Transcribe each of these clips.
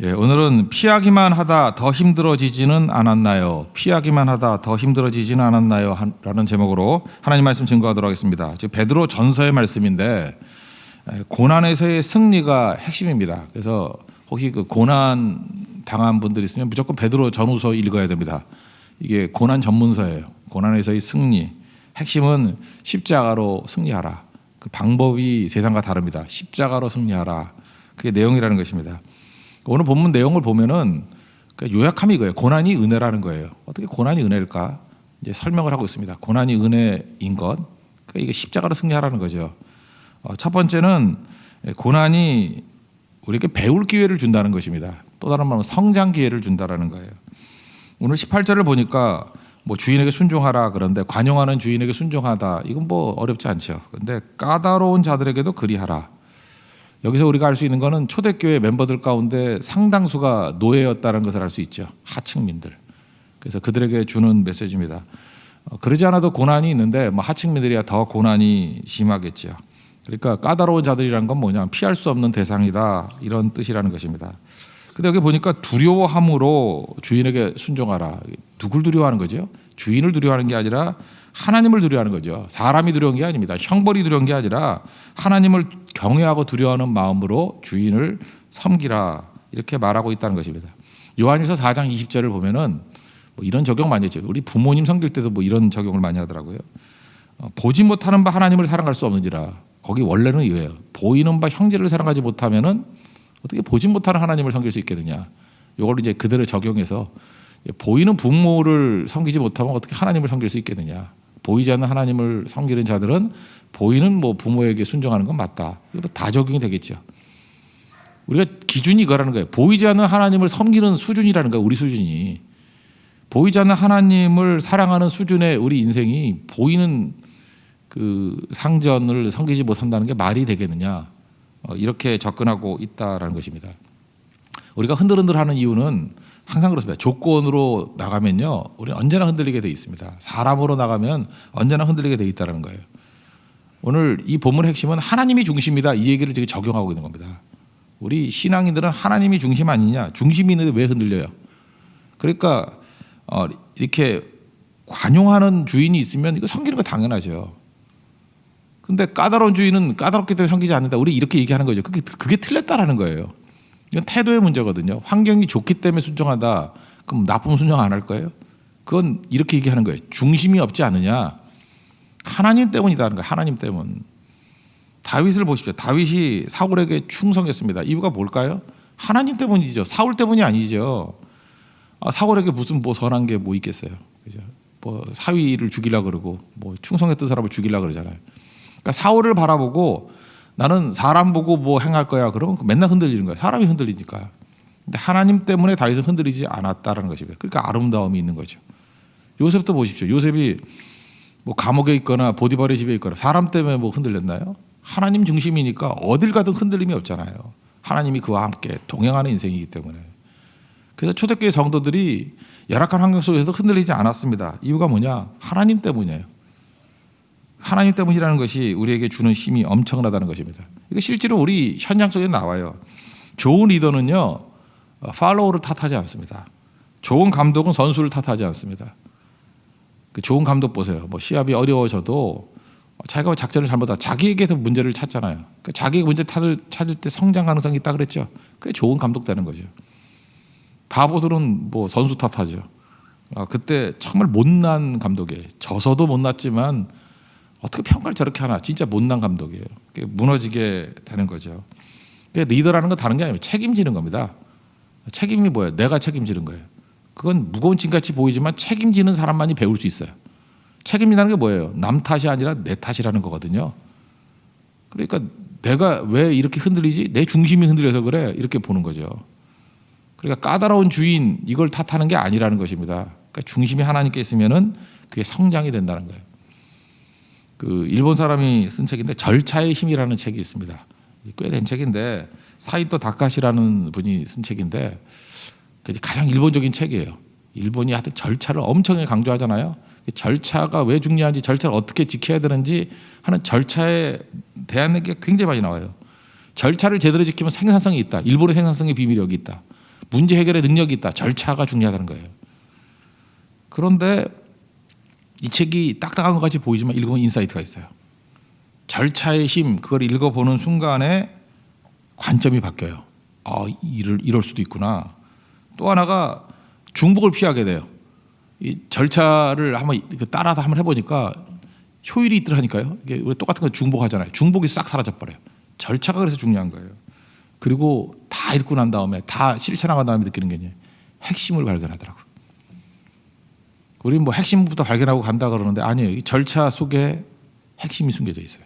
예, 오늘은 피하기만 하다 더 힘들어지지는 않았나요? 피하기만 하다 더 힘들어지지는 않았나요? 라는 제목으로 하나님 말씀 증거하도록 하겠습니다. 지금 베드로 전서의 말씀인데 고난에서의 승리가 핵심입니다. 그래서 혹시 그 고난 당한 분들 있으면 무조건 베드로 전후서 읽어야 됩니다. 이게 고난 전문서예요. 고난에서의 승리. 핵심은 십자가로 승리하라. 그 방법이 세상과 다릅니다. 십자가로 승리하라. 그게 내용이라는 것입니다. 오늘 본문 내용을 보면은 요약함이 이거예요. 고난이 은혜라는 거예요. 어떻게 고난이 은혜일까? 이제 설명을 하고 있습니다. 고난이 은혜인 것. 그러니까 이게 십자가로 승리하라는 거죠. 첫 번째는 고난이 우리에게 배울 기회를 준다는 것입니다. 또 다른 말로 성장 기회를 준다라는 거예요. 오늘 18절을 보니까 뭐 주인에게 순종하라 그런데 관용하는 주인에게 순종하다 이건 뭐 어렵지 않죠. 그런데 까다로운 자들에게도 그리하라. 여기서 우리가 알 수 있는 것은 초대교회 멤버들 가운데 상당수가 노예였다는 것을 알 수 있죠. 하층민들. 그래서 그들에게 주는 메시지입니다. 그러지 않아도 고난이 있는데 뭐 하층민들이야 더 고난이 심하겠죠. 그러니까 까다로운 자들이란 건 뭐냐, 피할 수 없는 대상이다 이런 뜻이라는 것입니다. 근데 여기 보니까 두려워함으로 주인에게 순종하라. 누굴 두려워하는 거죠? 주인을 두려워하는 게 아니라 하나님을 두려워하는 거죠. 사람이 두려운 게 아닙니다. 형벌이 두려운 게 아니라 하나님을 경외하고 두려워하는 마음으로 주인을 섬기라 이렇게 말하고 있다는 것입니다. 요한일서 4장 20절을 보면은 뭐 이런 적용 많이 했죠. 우리 부모님 섬길 때도 뭐 이런 적용을 많이 하더라고요. 보지 못하는 바 하나님을 사랑할 수 없느니라. 거기 원래는 이거예요. 보이는 바 형제를 사랑하지 못하면은 어떻게 보지 못하는 하나님을 섬길 수 있겠느냐. 이걸 이제 그대로 적용해서 보이는 부모를 섬기지 못하면 어떻게 하나님을 섬길 수 있겠느냐. 보이지 않는 하나님을 섬기는 자들은 보이는 뭐 부모에게 순종하는 건 맞다. 이거 다 적용이 되겠죠. 우리가 기준이 이거라는 거예요. 보이지 않는 하나님을 섬기는 수준이라는 거예요. 우리 수준이. 보이지 않는 하나님을 사랑하는 수준의 우리 인생이 보이는 그 상전을 섬기지 못한다는 게 말이 되겠느냐. 이렇게 접근하고 있다라는 것입니다. 우리가 흔들흔들하는 이유는 항상 그렇습니다. 조건으로 나가면요, 우리는 언제나 흔들리게 돼 있습니다. 사람으로 나가면 언제나 흔들리게 돼 있다는 거예요. 오늘 이 본문의 핵심은 하나님이 중심이다 이 얘기를 지금 적용하고 있는 겁니다. 우리 신앙인들은 하나님이 중심 아니냐, 중심이 있는데 왜 흔들려요? 그러니까 이렇게 관용하는 주인이 있으면 이거 섬기는 거 당연하죠. 근데 까다로운 주인은 까다롭기 때문에 섬기지 않는다. 우리 이렇게 얘기하는 거죠. 그게 틀렸다라는 거예요. 이건 태도의 문제거든요. 환경이 좋기 때문에 순종한다. 그럼 나쁘면 순종 안 할 거예요? 그건 이렇게 얘기하는 거예요. 중심이 없지 않느냐. 하나님 때문이다는 거예요. 하나님 때문. 다윗을 보십시오. 다윗이 사울에게 충성했습니다. 이유가 뭘까요? 하나님 때문이죠. 사울 때문이 아니죠. 사울에게 무슨 뭐 선한 게 뭐 있겠어요. 그죠? 뭐 사위를 죽이려고 그러고 뭐 충성했던 사람을 죽이려고 그러잖아요. 그러니까 사울을 바라보고 나는 사람 보고 뭐 행할 거야 그러면 맨날 흔들리는 거야. 사람이 흔들리니까. 근데 하나님 때문에 다윗은 흔들리지 않았다라는 것입니다. 그러니까 아름다움이 있는 거죠. 요셉도 보십시오. 요셉이 뭐 감옥에 있거나 보디발의 집에 있거나 사람 때문에 뭐 흔들렸나요? 하나님 중심이니까 어딜 가든 흔들림이 없잖아요. 하나님이 그와 함께 동행하는 인생이기 때문에. 그래서 초대교회 성도들이 열악한 환경 속에서 흔들리지 않았습니다. 이유가 뭐냐? 하나님 때문이에요. 하나님 때문이라는 것이 우리에게 주는 힘이 엄청나다는 것입니다. 이거 실제로 우리 현장 속에 나와요. 좋은 리더는요, 팔로우를 탓하지 않습니다. 좋은 감독은 선수를 탓하지 않습니다. 그 좋은 감독 보세요. 뭐 시합이 어려워져도 자기가 작전을 잘못하다 자기에게서 문제를 찾잖아요. 그러니까 자기의 문제를 찾을 때 성장 가능성이 있다 그랬죠. 그게 좋은 감독 되는 거죠. 바보들은 뭐 선수 탓하죠. 그때 정말 못난 감독이에요. 져서도 못났지만 어떻게 평가를 저렇게 하나. 진짜 못난 감독이에요. 무너지게 되는 거죠. 리더라는 건 다른 게 아니에요. 책임지는 겁니다. 책임이 뭐예요? 내가 책임지는 거예요. 그건 무거운 짐같이 보이지만 책임지는 사람만이 배울 수 있어요. 책임이라는 게 뭐예요? 남 탓이 아니라 내 탓이라는 거거든요. 그러니까 내가 왜 이렇게 흔들리지? 내 중심이 흔들려서 그래. 이렇게 보는 거죠. 그러니까 까다로운 주인 이걸 탓하는 게 아니라는 것입니다. 그러니까 중심이 하나님께 있으면은 그게 성장이 된다는 거예요. 그 일본 사람이 쓴 책인데 절차의 힘이라는 책이 있습니다. 꽤 된 책인데 사이토 다카시라는 분이 쓴 책인데 가장 일본적인 책이에요. 일본이 하여튼 절차를 엄청 강조하잖아요. 절차가 왜 중요한지, 절차를 어떻게 지켜야 되는지 하는 절차에 대한 게 굉장히 많이 나와요. 절차를 제대로 지키면 생산성이 있다. 일본의 생산성의 비밀이 여기 있다. 문제 해결의 능력이 있다. 절차가 중요하다는 거예요. 그런데 이 책이 딱딱한 것 같이 보이지만 읽으면 인사이트가 있어요. 절차의 힘, 그걸 읽어보는 순간에 관점이 바뀌어요. 이럴 수도 있구나. 또 하나가 중복을 피하게 돼요. 이 절차를 한번 따라서 한번 해보니까 효율이 있더라니까요. 이게 우리 똑같은 거 중복하잖아요. 중복이 싹 사라져버려요. 절차가 그래서 중요한 거예요. 그리고 다 읽고 난 다음에 다 실천하고 난 다음에 느끼는 게 핵심을 발견하더라고요. 우리 뭐 핵심부터 발견하고 간다 그러는데 아니에요. 이 절차 속에 핵심이 숨겨져 있어요.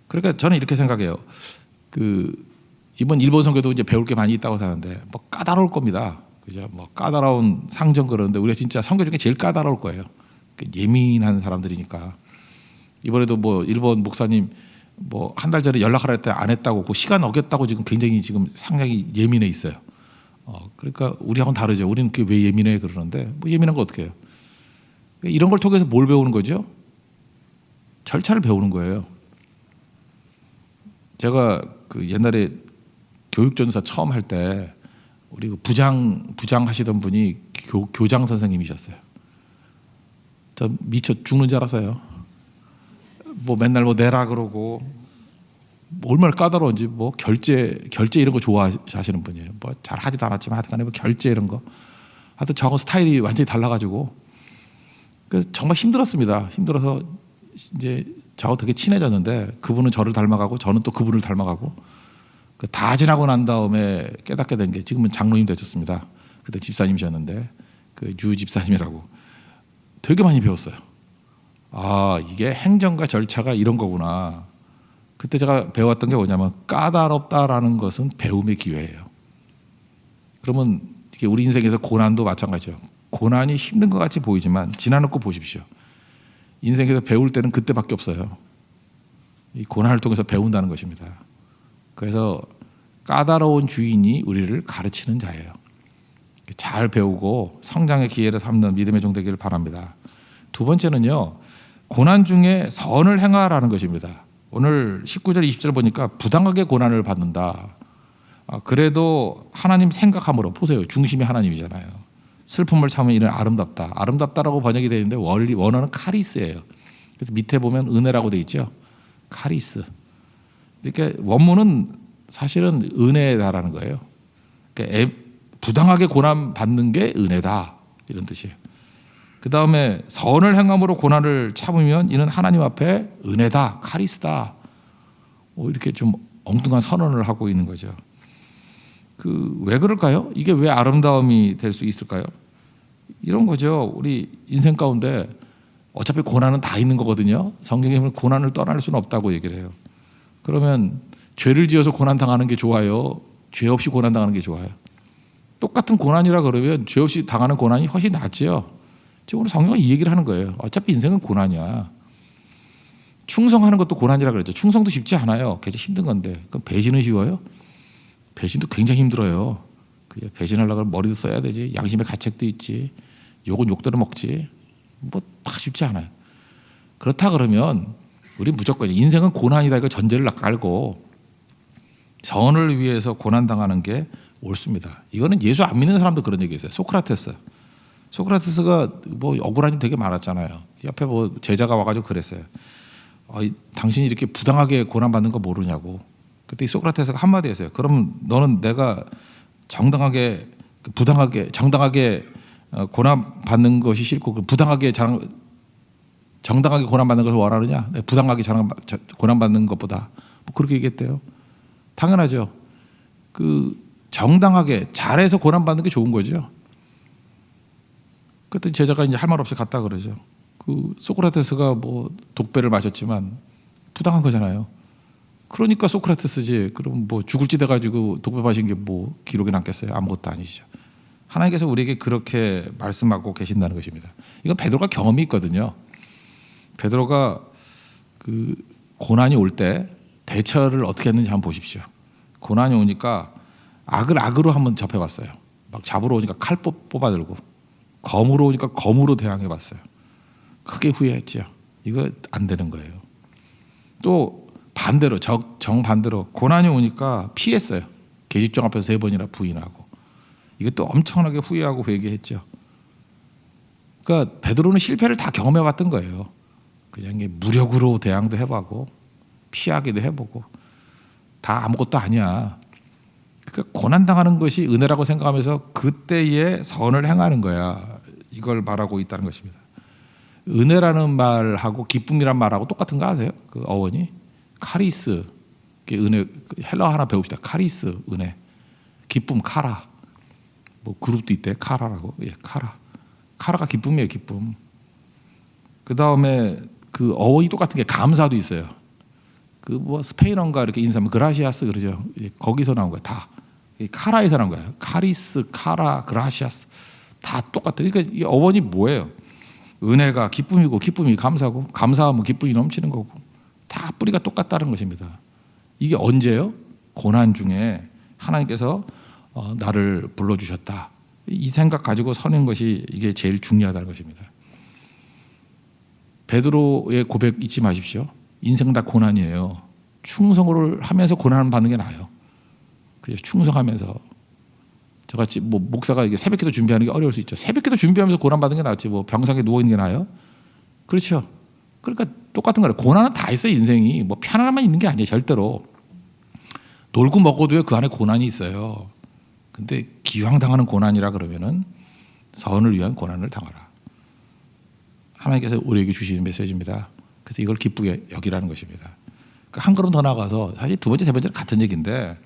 그러니까 저는 이렇게 생각해요. 이번 일본 선교도 이제 배울 게 많이 있다고 하는데 뭐 까다로울 겁니다. 그죠? 뭐 까다로운 상정 그러는데 우리가 진짜 선교 중에 제일 까다로울 거예요. 예민한 사람들이니까. 이번에도 뭐 일본 목사님 뭐 한 달 전에 연락하라 했더니 안 했다고 그 시간 어겼다고 지금 굉장히 지금 상당히 예민해 있어요. 그러니까 우리하고는 다르죠. 우리는 그게 왜 예민해 그러는데 뭐 예민한 거 어떻게 해요? 이런 걸 통해서 뭘 배우는 거죠? 절차를 배우는 거예요. 제가 옛날에 교육전사 처음 할 때 우리 부장 하시던 분이 교장 선생님이셨어요. 저 미쳐 죽는 줄 알았어요. 뭐 맨날 뭐 내라 그러고 뭐 얼마나 까다로운지 뭐 결제 이런 거 좋아하시는 분이에요. 뭐 잘 하지도 않았지만 하여튼간에 뭐 결제 이런 거. 하여튼 저하고 스타일이 완전히 달라가지고 그래서 정말 힘들었습니다. 힘들어서 이제 저하고 되게 친해졌는데 그분은 저를 닮아가고 저는 또 그분을 닮아가고 다 지나고 난 다음에 깨닫게 된 게 지금은 장로님 되셨습니다. 그때 집사님이셨는데 유 집사님이라고 되게 많이 배웠어요. 이게 행정과 절차가 이런 거구나. 그때 제가 배웠던 게 뭐냐면 까다롭다라는 것은 배움의 기회예요. 그러면 이게 우리 인생에서 고난도 마찬가지죠. 고난이 힘든 것 같이 보이지만 지나놓고 보십시오. 인생에서 배울 때는 그때밖에 없어요. 이 고난을 통해서 배운다는 것입니다. 그래서 까다로운 주인이 우리를 가르치는 자예요. 잘 배우고 성장의 기회를 삼는 믿음의 종 되기를 바랍니다. 두 번째는요. 고난 중에 선을 행하라는 것입니다. 오늘 19절 20절 보니까 부당하게 고난을 받는다. 그래도 하나님 생각함으로 보세요. 중심이 하나님이잖아요. 슬픔을 참으면 이는 아름답다. 아름답다라고 번역이 되어 있는데 원어는 카리스예요. 그래서 밑에 보면 은혜라고 되어 있죠. 카리스. 그러니까 원문은 사실은 은혜다라는 거예요. 그러니까 부당하게 고난 받는 게 은혜다 이런 뜻이에요. 그 다음에 선을 행함으로 고난을 참으면 이는 하나님 앞에 은혜다, 카리스다. 이렇게 좀 엉뚱한 선언을 하고 있는 거죠. 왜 그럴까요? 이게 왜 아름다움이 될 수 있을까요? 이런 거죠. 우리 인생 가운데 어차피 고난은 다 있는 거거든요. 성경에 보면 고난을 떠날 수는 없다고 얘기를 해요. 그러면 죄를 지어서 고난 당하는 게 좋아요? 죄 없이 고난 당하는 게 좋아요? 똑같은 고난이라 그러면 죄 없이 당하는 고난이 훨씬 낫지요. 지금 오늘 성경은 이 얘기를 하는 거예요. 어차피 인생은 고난이야. 충성하는 것도 고난이라 그랬죠. 충성도 쉽지 않아요. 굉장히 힘든 건데. 그럼 배신은 쉬워요? 배신도 굉장히 힘들어요. 배신하려고 하면 머리도 써야 되지. 양심의 가책도 있지. 욕은 욕대로 먹지. 뭐 다 쉽지 않아요. 그렇다 그러면 우리 무조건 인생은 고난이다 이걸 전제를 깔고 선을 위해서 고난당하는 게 옳습니다. 이거는 예수 안 믿는 사람도 그런 얘기 했어요. 소크라테스가 뭐 억울한 일 되게 많았잖아요. 옆에 뭐 제자가 와가지고 그랬어요. 당신이 이렇게 부당하게 고난받는 거 모르냐고. 그때 소크라테스가 한마디 했어요. 그럼 너는 내가 정당하게 고난받는 것이 싫고 부당하게 정당하게 고난받는 것을 원하느냐? 부당하게 고난받는 것보다 뭐 그렇게 얘기했대요. 당연하죠. 정당하게 잘해서 고난받는 게 좋은 거죠. 그때 제자가 이제 할 말 없이 갔다 그러죠. 소크라테스가 뭐 독배를 마셨지만 부당한 거잖아요. 그러니까 소크라테스지. 그럼 뭐 죽을지 돼 가지고 독배 마신 게 뭐 기록에 남겠어요? 아무것도 아니죠. 하나님께서 우리에게 그렇게 말씀하고 계신다는 것입니다. 이건 베드로가 경험이 있거든요. 베드로가 고난이 올 때 대처를 어떻게 했는지 한번 보십시오. 고난이 오니까 악을 악으로 한번 접해봤어요. 막 잡으러 오니까 칼 뽑아들고 검으로 오니까 검으로 대항해봤어요. 크게 후회했죠. 이거 안 되는 거예요. 또 반대로 정반대로 고난이 오니까 피했어요. 계집종 앞에서 3번이나 부인하고 이것도 엄청나게 후회하고 회개했죠. 그러니까 베드로는 실패를 다 경험해봤던 거예요. 그냥 무력으로 대항도 해보고 피하기도 해보고 다 아무것도 아니야. 그러니까 고난당하는 것이 은혜라고 생각하면서 그때의 선을 행하는 거야. 이걸 말하고 있다는 것입니다. 은혜라는 말하고 기쁨이란 말하고 똑같은 거 아세요? 그 어원이 카리스, 은혜, 헬라 하나 배웁시다. 카리스, 은혜, 기쁨, 카라. 뭐 그룹도 있대, 카라라고. 예, 카라. 카라가 기쁨이에요, 기쁨. 그 다음에 그 어원이 똑같은 게 감사도 있어요. 그 뭐 스페인어인가 이렇게 인사하면 그라시아스 그러죠. 예, 거기서 나온 거야, 다. 카라에서 나온 거야. 카리스, 카라, 그라시아스 다 똑같아요. 그러니까 이 어원이 뭐예요? 은혜가 기쁨이고 기쁨이 감사고 감사하면 기쁨이 넘치는 거고 다 뿌리가 똑같다는 것입니다. 이게 언제요? 고난 중에 하나님께서 나를 불러주셨다. 이 생각 가지고 서는 것이 이게 제일 중요하다는 것입니다. 베드로의 고백 잊지 마십시오. 인생 다 고난이에요. 충성을 하면서 고난을 받는 게 나아요. 충성하면서 저같이 뭐 목사가 이게 새벽기도 준비하는 게 어려울 수 있죠. 새벽기도 준비하면서 고난 받는 게 낫지 뭐 병상에 누워 있는 게 나아요. 그렇죠. 그러니까 똑같은 거예요. 고난은 다 있어요. 인생이 뭐 편안함만 있는 게 아니에요. 절대로 놀고 먹어도요 그 안에 고난이 있어요. 근데 기왕 당하는 고난이라 그러면은 선을 위한 고난을 당하라. 하나님께서 우리에게 주시는 메시지입니다. 그래서 이걸 기쁘게 여기라는 것입니다. 그러니까 한 걸음 더 나가서 사실 두 번째 세 번째는 같은 얘기인데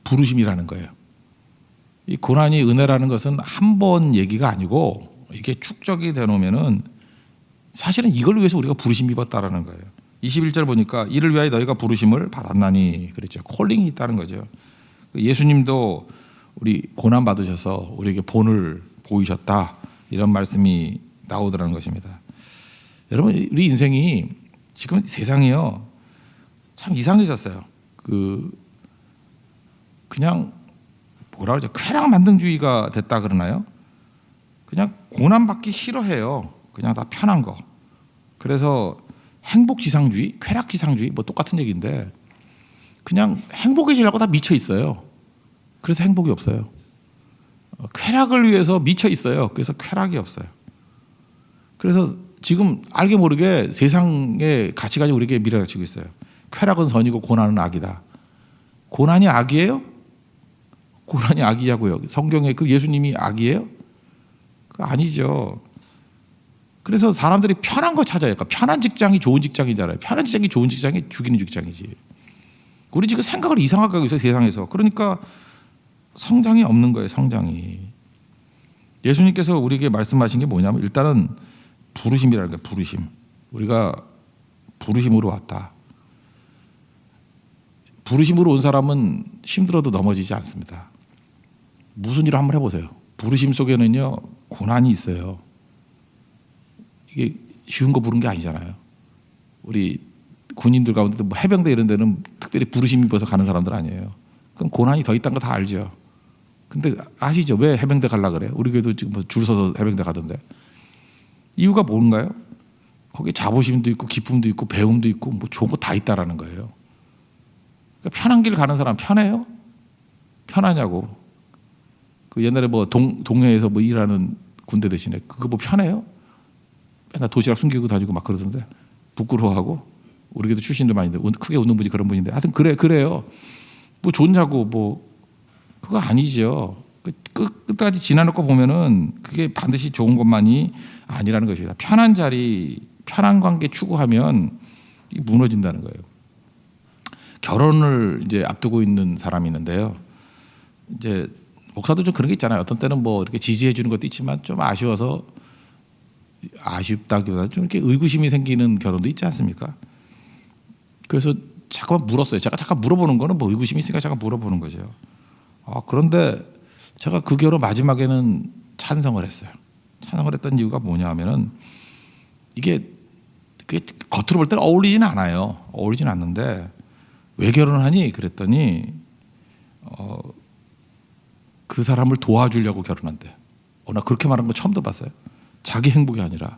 부르심이라는 거예요. 이 고난이 은혜라는 것은 한 번 얘기가 아니고 이게 축적이 되놓으면은 사실은 이걸 위해서 우리가 부르심 입었다라는 거예요. 21절 보니까 이를 위하여 너희가 부르심을 받았나니 그랬죠. 콜링이 있다는 거죠. 예수님도 우리 고난 받으셔서 우리에게 본을 보이셨다 이런 말씀이 나오더라는 것입니다. 여러분 우리 인생이 지금 세상이요 참 이상해졌어요. 그냥 뭐라 그러죠? 쾌락만능주의가 됐다 그러나요? 그냥 고난받기 싫어해요. 그냥 다 편한 거. 그래서 행복지상주의, 쾌락지상주의 뭐 똑같은 얘기인데 그냥 행복해지려고 다 미쳐 있어요. 그래서 행복이 없어요. 쾌락을 위해서 미쳐 있어요. 그래서 쾌락이 없어요. 그래서 지금 알게 모르게 세상의 가치관이 우리에게 밀어닥치고 있어요. 쾌락은 선이고 고난은 악이다. 고난이 악이에요? 고난이 악이냐고요. 성경에 그 예수님이 악이에요? 아니죠. 그래서 사람들이 편한 거 찾아요. 그러니까 편한 직장이 좋은 직장이잖아요. 편한 직장이 좋은 직장이 죽이는 직장이지. 우리 지금 생각을 이상하게 하고 있어요. 세상에서. 그러니까 성장이 없는 거예요. 성장이. 예수님께서 우리에게 말씀하신 게 뭐냐면 일단은 부르심이라는 거예요. 부르심. 우리가 부르심으로 왔다. 부르심으로 온 사람은 힘들어도 넘어지지 않습니다. 무슨 일을 한번 해보세요. 부르심 속에는요 고난이 있어요. 이게 쉬운 거 부른 게 아니잖아요. 우리 군인들 가운데도 뭐 해병대 이런 데는 특별히 부르심 입어서 가는 사람들 아니에요. 그럼 고난이 더 있다는 거 다 알죠. 근데 아시죠? 왜 해병대 가려고 그래요? 우리 교회도 지금 뭐 줄 서서 해병대 가던데. 이유가 뭔가요? 거기에 자부심도 있고 기쁨도 있고 배움도 있고 뭐 좋은 거 다 있다라는 거예요. 그러니까 편한 길 가는 사람 편해요? 편하냐고. 그 옛날에 뭐 동해에서 뭐 일하는 군대 대신에 그거 뭐 편해요? 맨날 도시락 숨기고 다니고 막 그러던데 부끄러워하고 우리 교도 출신들 많이 있는데 크게 웃는 분이 그런 분인데 하여튼 그래요. 뭐 좋냐고 뭐 그거 아니죠. 끝까지 지나놓고 보면은 그게 반드시 좋은 것만이 아니라는 것입니다. 편한 자리, 편한 관계 추구하면 무너진다는 거예요. 결혼을 이제 앞두고 있는 사람이 있는데요. 이제 목사도 좀 그런 게 있잖아요. 어떤 때는 뭐 이렇게 지지해 주는 것도 있지만 좀 아쉬워서 아쉽다기보다 좀 이렇게 의구심이 생기는 결혼도 있지 않습니까? 그래서 잠깐 물었어요. 제가 잠깐 물어보는 거는 뭐 의구심이 있으니까 잠깐 물어보는 거죠. 그런데 제가 그 결혼 마지막에는 찬성을 했어요. 찬성을 했던 이유가 뭐냐면은 이게 겉으로 볼 때는 어울리진 않아요. 어울리진 않는데 왜 결혼을 하니? 그랬더니 그 사람을 도와주려고 결혼한대. 나 그렇게 말한 거 처음 들어봤어요. 자기 행복이 아니라.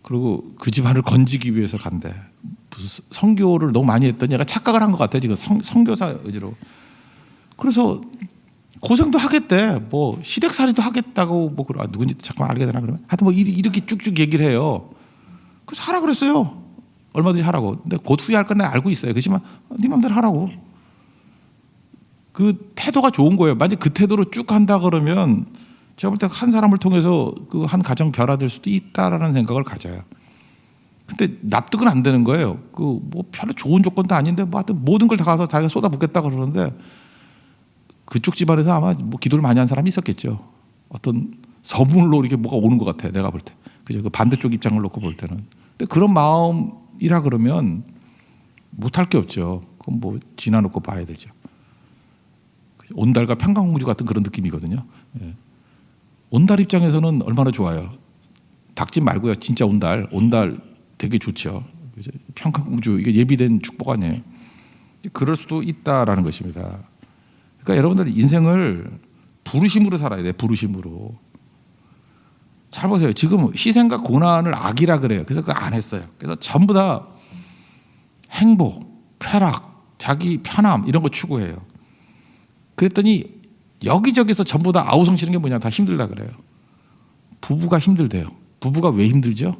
그리고 그 집안을 건지기 위해서 간대. 무슨 선교를 너무 많이 했더니 얘가 착각을 한 것 같아. 지금 선교사 의지로. 그래서 고생도 하겠대. 뭐 시댁살이도 하겠다고 뭐 누군지 잠깐 알게 되나 그러면 하여튼 뭐 이렇게 쭉쭉 얘기를 해요. 그래서 하라 그랬어요. 얼마든지 하라고. 근데 곧 후회할 건 내가 알고 있어요. 그렇지만 네 맘대로 하라고. 그 태도가 좋은 거예요. 만약 그 태도로 쭉 한다 그러면 제가 볼 때 한 사람을 통해서 그 한 가정 변화될 수도 있다라는 생각을 가져요. 근데 납득은 안 되는 거예요. 그 뭐 별로 좋은 조건도 아닌데 뭐 하여튼 모든 걸 다 가서 자기가 쏟아붓겠다 그러는데 그쪽 집안에서 아마 뭐 기도를 많이 한 사람이 있었겠죠. 어떤 선물로 이렇게 뭐가 오는 것 같아. 내가 볼 때. 그죠? 그 반대쪽 입장을 놓고 볼 때는. 근데 그런 마음이라 그러면 못할 게 없죠. 그건 뭐 지나놓고 봐야 되죠. 온달과 평강공주 같은 그런 느낌이거든요. 예. 온달 입장에서는 얼마나 좋아요. 닭집 말고요. 진짜 온달 되게 좋죠. 평강공주 이게 예비된 축복 아니에요. 그럴 수도 있다라는 것입니다. 그러니까 여러분들 인생을 부르심으로 살아야 돼요. 부르심으로. 잘 보세요. 지금 희생과 고난을 악이라 그래요. 그래서 그거 안 했어요. 그래서 전부 다 행복, 쾌락, 자기 편함 이런 거 추구해요. 그랬더니 여기저기서 전부 다 아우성치는 게 뭐냐, 다 힘들다 그래요. 부부가 힘들대요. 부부가 왜 힘들죠?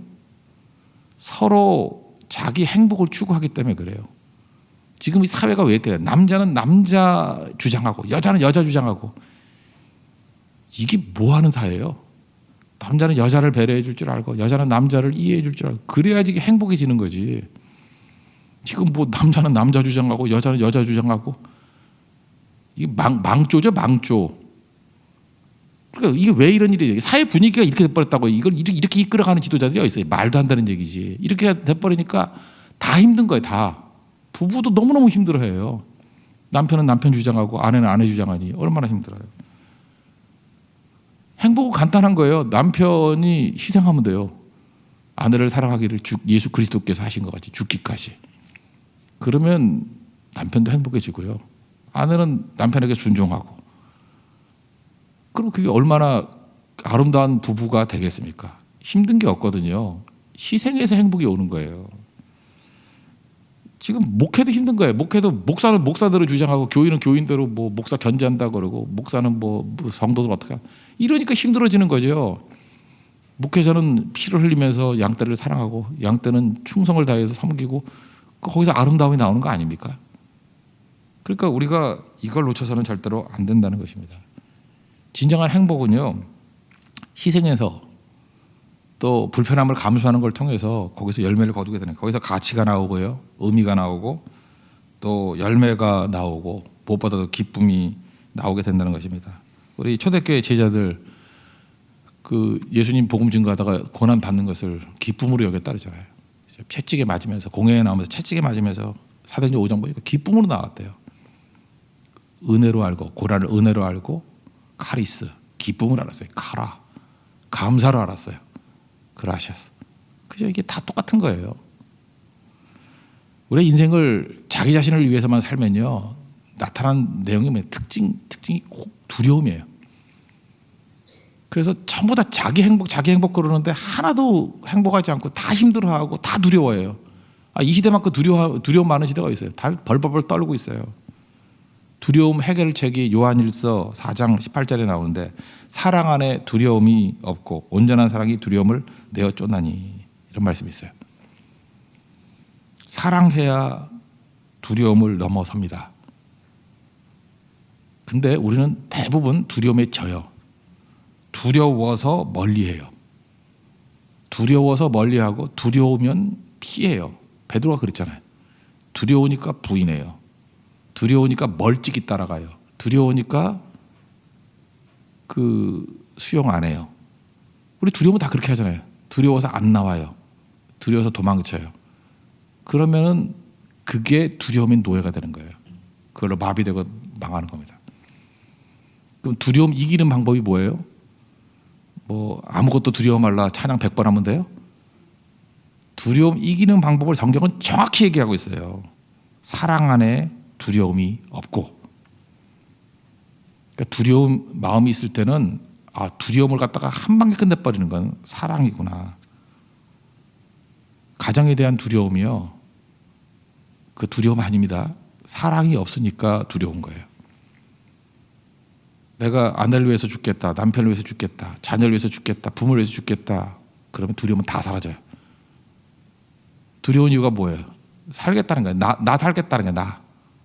서로 자기 행복을 추구하기 때문에 그래요. 지금 이 사회가 왜 이래요? 남자는 남자 주장하고 여자는 여자 주장하고. 이게 뭐 하는 사회예요? 남자는 여자를 배려해 줄 줄 알고 여자는 남자를 이해해 줄 줄 알고 그래야지 이게 행복해지는 거지. 지금 뭐 남자는 남자 주장하고 여자는 여자 주장하고 이게 망조죠, 망조. 그러니까 이게 왜 이런 일이에요? 사회 분위기가 이렇게 돼버렸다고. 이걸 이렇게 이끌어가는 지도자들이 어디 있어요? 말도 안 되는 얘기지. 이렇게 돼버리니까 다 힘든 거예요, 다. 부부도 너무너무 힘들어해요. 남편은 남편 주장하고 아내는 아내 주장하니 얼마나 힘들어요. 행복은 간단한 거예요. 남편이 희생하면 돼요. 아내를 사랑하기를 예수 그리스도께서 하신 것 같이 죽기까지. 그러면 남편도 행복해지고요. 아내는 남편에게 순종하고. 그럼 그게 얼마나 아름다운 부부가 되겠습니까? 힘든 게 없거든요. 희생해서 행복이 오는 거예요. 지금 목회도 힘든 거예요. 목회도 목사는 목사대로 주장하고 교인은 교인대로 뭐 목사 견제한다 그러고 목사는 뭐 성도들 어떻게 이러니까 힘들어지는 거죠. 목회자는 피를 흘리면서 양떼를 사랑하고 양떼는 충성을 다해서 섬기고 거기서 아름다움이 나오는 거 아닙니까? 그러니까 우리가 이걸 놓쳐서는 절대로 안 된다는 것입니다. 진정한 행복은요, 희생해서 또 불편함을 감수하는 걸 통해서 거기서 열매를 거두게 되는 거예요. 거기서 가치가 나오고요, 의미가 나오고 또 열매가 나오고 무엇보다도 기쁨이 나오게 된다는 것입니다. 우리 초대교회 제자들 그 예수님 복음 증거하다가 고난 받는 것을 기쁨으로 여겼다 그러잖아요. 채찍에 맞으면서 공회에 나오면서 채찍에 맞으면서 사도행전 5장 보니까 기쁨으로 나왔대요. 은혜로 알고 고난을 은혜로 알고 카리스 기쁨을 알았어요. 카라 감사로 알았어요. 그라시아스. 그죠? 이게 다 똑같은 거예요. 우리 인생을 자기 자신을 위해서만 살면요 나타난 내용이 뭐예요? 특징이 꼭 두려움이에요. 그래서 전부 다 자기 행복 그러는데 하나도 행복하지 않고 다 힘들어하고 다 두려워해요. 이 시대만큼 두려움 많은 시대가 있어요. 다 벌벌벌 떨고 있어요. 두려움 해결책이 요한일서 4장 18절에 나오는데 사랑 안에 두려움이 없고 온전한 사랑이 두려움을 내어 쫓나니 이런 말씀이 있어요. 사랑해야 두려움을 넘어섭니다. 근데 우리는 대부분 두려움에 져요. 두려워서 멀리해요. 두려워서 멀리하고 두려우면 피해요. 베드로가 그랬잖아요. 두려우니까 부인해요. 두려우니까 멀찍이 따라가요. 두려우니까 그 수용 안 해요. 우리 두려우면 다 그렇게 하잖아요. 두려워서 안 나와요. 두려워서 도망쳐요. 그러면은 그게 두려움의 노예가 되는 거예요. 그걸로 마비되고 망하는 겁니다. 그럼 두려움 이기는 방법이 뭐예요? 뭐 아무것도 두려워 말라 찬양 100번 하면 돼요? 두려움 이기는 방법을 성경은 정확히 얘기하고 있어요. 사랑 안에 두려움이 없고. 그러니까 두려움 마음이 있을 때는 두려움을 갖다가 한 방에 끝내버리는 건 사랑이구나. 가정에 대한 두려움이요. 그 두려움 아닙니다. 사랑이 없으니까 두려운 거예요. 내가 아내를 위해서 죽겠다, 남편을 위해서 죽겠다, 자녀를 위해서 죽겠다, 부모를 위해서 죽겠다. 그러면 두려움은 다 사라져요. 두려운 이유가 뭐예요? 살겠다는 거예요. 나 살겠다는 거예요.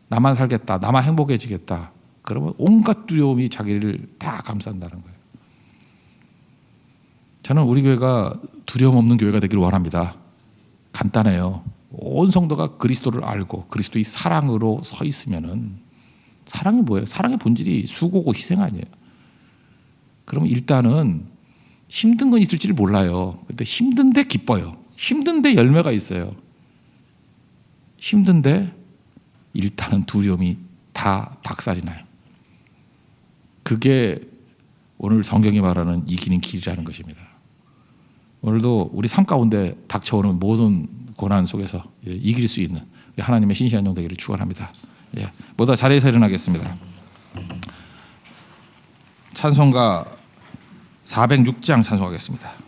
나만 살겠다, 나만 행복해지겠다. 그러면 온갖 두려움이 자기를 다 감싼다는 거예요. 저는 우리 교회가 두려움 없는 교회가 되기를 원합니다. 간단해요. 온 성도가 그리스도를 알고 그리스도의 사랑으로 서 있으면은, 사랑이 뭐예요? 사랑의 본질이 수고고 희생 아니에요. 그러면 일단은 힘든 건 있을지를 몰라요. 근데 힘든데 기뻐요. 힘든데 열매가 있어요. 힘든데 일단은 두려움이 다 박살이 나요. 그게 오늘 성경이 말하는 이기는 길이라는 것입니다. 오늘도 우리 삶 가운데 닥쳐오는 모든 고난 속에서 이길 수 있는 하나님의 신실한 종 되기를 축원합니다. 모두 자리에서 일어나겠습니다. 찬송가 406장 찬송하겠습니다.